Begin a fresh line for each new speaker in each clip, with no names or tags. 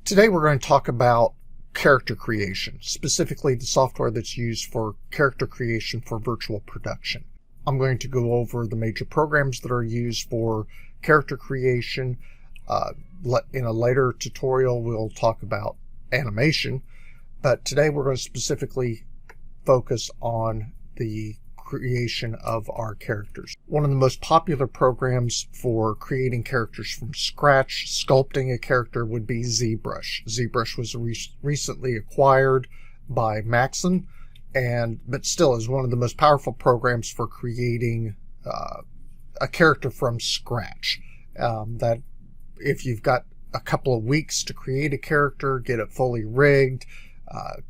Today we're going to talk about character creation, specifically the software that's used for character creation for virtual production. I'm going to go over the major programs that are used for character creation. In a later tutorial we'll talk about animation, but today we're going to specifically focus on the creation of our characters. One of the most popular programs for creating characters from scratch, sculpting a character, would be Zbrush. Zbrush was recently acquired by Maxon, but still is one of the most powerful programs for creating a character from scratch. That if you've got a couple of weeks to create a character, get it fully rigged,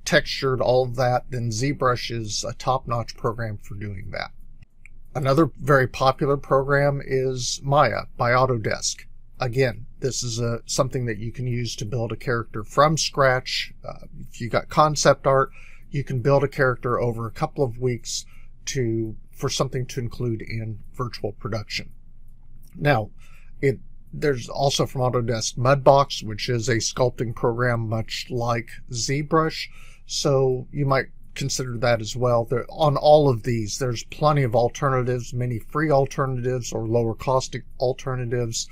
textured, all of that, then Zbrush is a top-notch program for doing that. Another very popular program is Maya by Autodesk. Again, this is something that you can use to build a character from scratch. If you got concept art, you can build a character over a couple of weeks for something to include in virtual production. Now, there's also from Autodesk Mudbox, which is a sculpting program much like Zbrush, so you might consider that as well. On all of these, there's plenty of alternatives, many free alternatives or lower cost alternatives,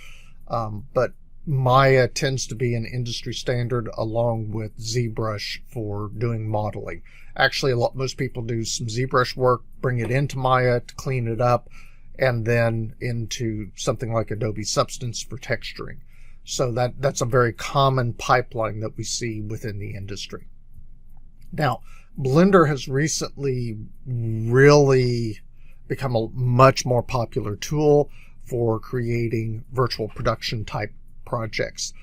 but Maya tends to be an industry standard along with Zbrush for doing modeling. Actually, most people do some Zbrush work, bring it into Maya to clean it up, and then into something like Adobe Substance for texturing. So that's a very common pipeline that we see within the industry. Now, Blender has recently really become a much more popular tool for creating virtual production type projects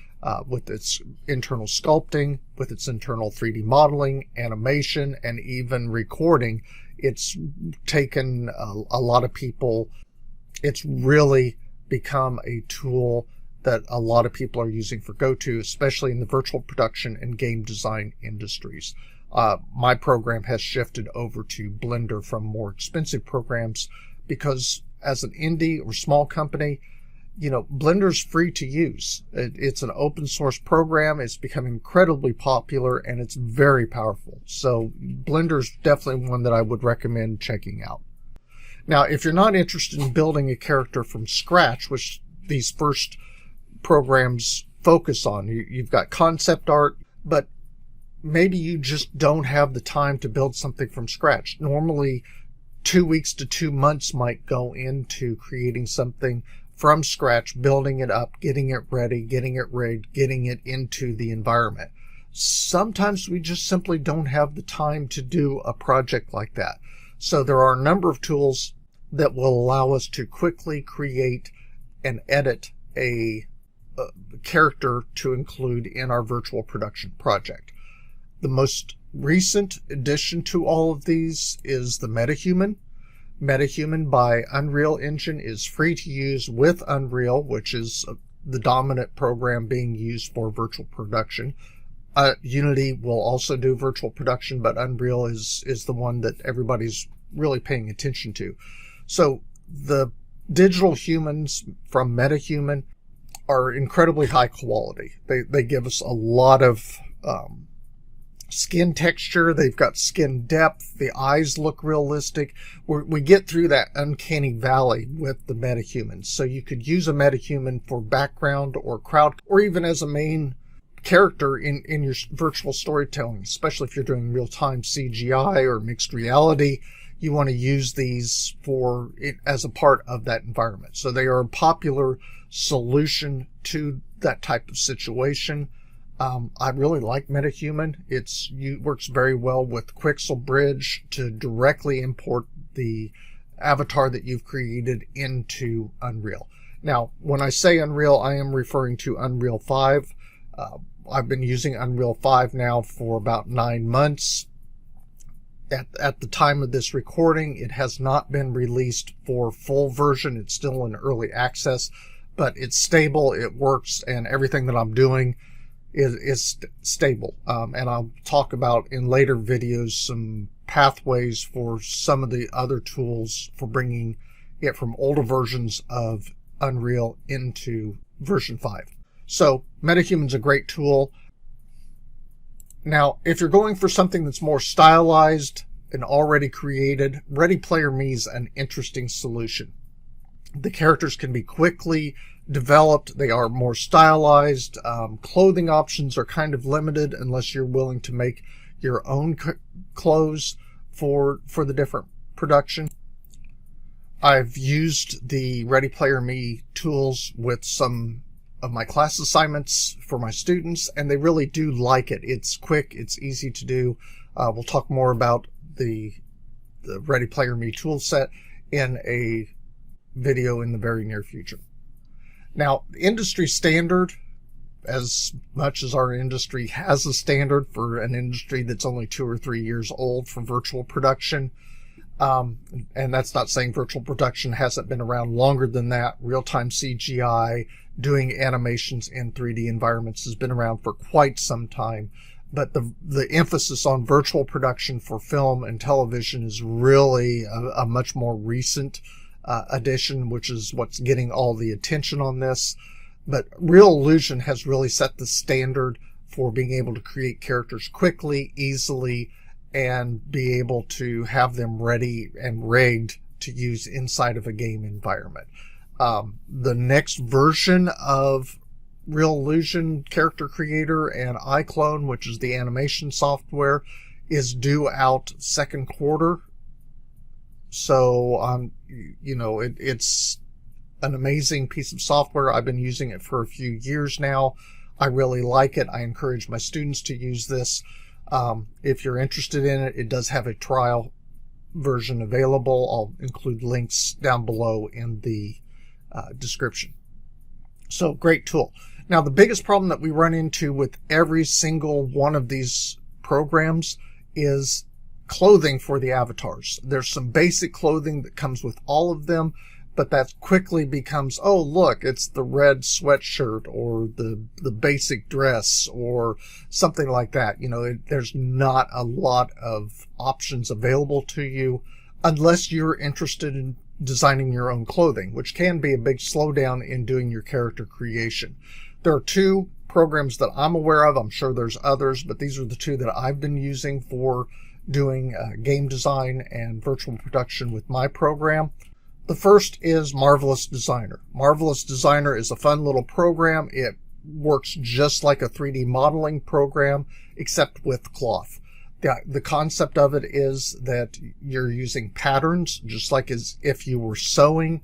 with its internal sculpting, with its internal 3D modeling, animation, and even recording. It's taken a lot of people. It's really become a tool that a lot of people are using for go-to, especially in the virtual production and game design industries. My program has shifted over to Blender from more expensive programs because as an indie or small company, Blender's free to use. It's an open source program. It's become incredibly popular and it's very powerful. So Blender's definitely one that I would recommend checking out. Now, if you're not interested in building a character from scratch, which these first programs focus on, you've got concept art, but maybe you just don't have the time to build something from scratch. Normally, 2 weeks to 2 months might go into creating something from scratch, building it up, getting it ready, getting it rigged, getting it into the environment. Sometimes we just simply don't have the time to do a project like that. So there are a number of tools that will allow us to quickly create and edit a character to include in our virtual production project. The most recent addition to all of these is the Metahuman. Metahuman by Unreal Engine is free to use with Unreal, which is the dominant program being used for virtual production. Unity will also do virtual production, but Unreal is the one that everybody's really paying attention to. So the digital humans from Metahuman are incredibly high quality. They give us a lot of skin texture. They've got skin depth. The eyes look realistic. We get through that uncanny valley with the Metahumans. So you could use a Metahuman for background or crowd, or even as a main character in your virtual storytelling, especially if you're doing real-time CGI or mixed reality. You want to use these for it as a part of that environment. So they are a popular solution to that type of situation. I really like Metahuman. It works very well with Quixel Bridge to directly import the avatar that you've created into Unreal. Now, when I say Unreal, I am referring to Unreal 5. I've been using Unreal 5 now for about 9 months. At the time of this recording, it has not been released for full version. It's still in early access, but it's stable, it works, and everything that I'm doing is stable. And I'll talk about in later videos some pathways for some of the other tools for bringing it from older versions of Unreal into version 5. So Metahuman's a great tool. Now, if you're going for something that's more stylized and already created, Ready Player Me is an interesting solution. The characters can be quickly developed. They are more stylized. Clothing options are kind of limited unless you're willing to make your own clothes for the different production. I've used the Ready Player Me tools with some of my class assignments for my students, and they really do like it. It's quick, it's easy to do. We'll talk more about the Ready Player Me tool set in a video in the very near future. Now, industry standard, as much as our industry has a standard for an industry that's only 2 or 3 years old for virtual production, and that's not saying virtual production hasn't been around longer than that. Real-time CGI, doing animations in 3D environments has been around for quite some time. But the emphasis on virtual production for film and television is really a much more recent addition, which is what's getting all the attention on this. But Real Illusion has really set the standard for being able to create characters quickly, easily, and be able to have them ready and rigged to use inside of a game environment. The next version of Real Illusion Character Creator and iClone, which is the animation software, is due out second quarter. So, it's an amazing piece of software. I've been using it for a few years now. I really like it. I encourage my students to use this. If you're interested in it, it does have a trial version available. I'll include links down below in the description. So, great tool. Now, the biggest problem that we run into with every single one of these programs is clothing for the avatars. There's some basic clothing that comes with all of them, but that quickly becomes, oh, look, it's the red sweatshirt or the basic dress or something like that. There's not a lot of options available to you unless you're interested in designing your own clothing, which can be a big slowdown in doing your character creation. There are 2 programs that I'm aware of. I'm sure there's others, but these are the 2 that I've been using for doing game design and virtual production with my program. The first is Marvelous Designer. Marvelous Designer is a fun little program. It works just like a 3D modeling program, except with cloth. The concept of it is that you're using patterns, just like as if you were sewing,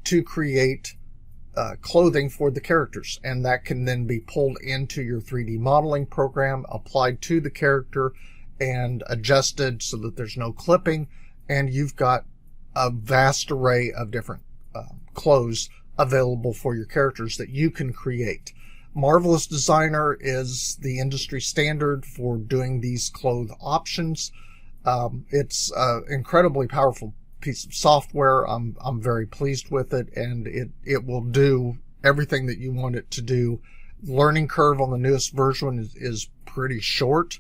to create clothing for the characters. And that can then be pulled into your 3D modeling program, applied to the character, and adjusted so that there's no clipping. And you've got a vast array of different clothes available for your characters that you can create. Marvelous Designer is the industry standard for doing these clothes options. It's an incredibly powerful piece of software. I'm very pleased with it, and it will do everything that you want it to do. Learning curve on the newest version is pretty short,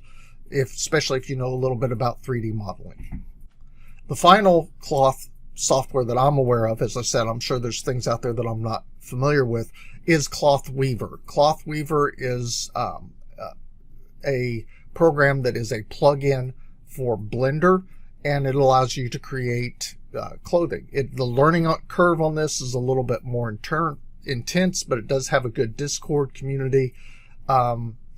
especially if you know a little bit about 3D modeling. The final cloth software that I'm aware of, as I said, I'm sure there's things out there that I'm not familiar with, is Clothweaver. Clothweaver is a program that is a plug-in for Blender, and it allows you to create clothing. The learning curve on this is a little bit more intense, but it does have a good Discord community.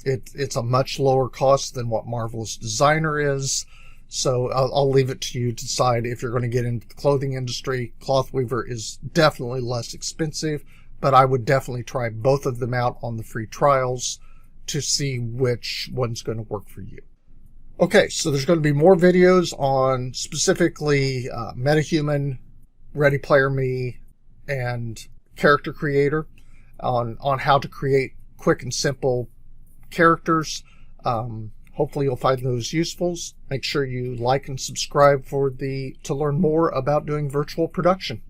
It's a much lower cost than what Marvelous Designer is. So I'll leave it to you to decide if you're going to get into the clothing industry. Clothweaver is definitely less expensive, but I would definitely try both of them out on the free trials to see which one's going to work for you. Okay, so there's going to be more videos on specifically Metahuman, Ready Player Me, and Character Creator on how to create quick and simple characters. Hopefully you'll find those useful. Make sure you like and subscribe to learn more about doing virtual production.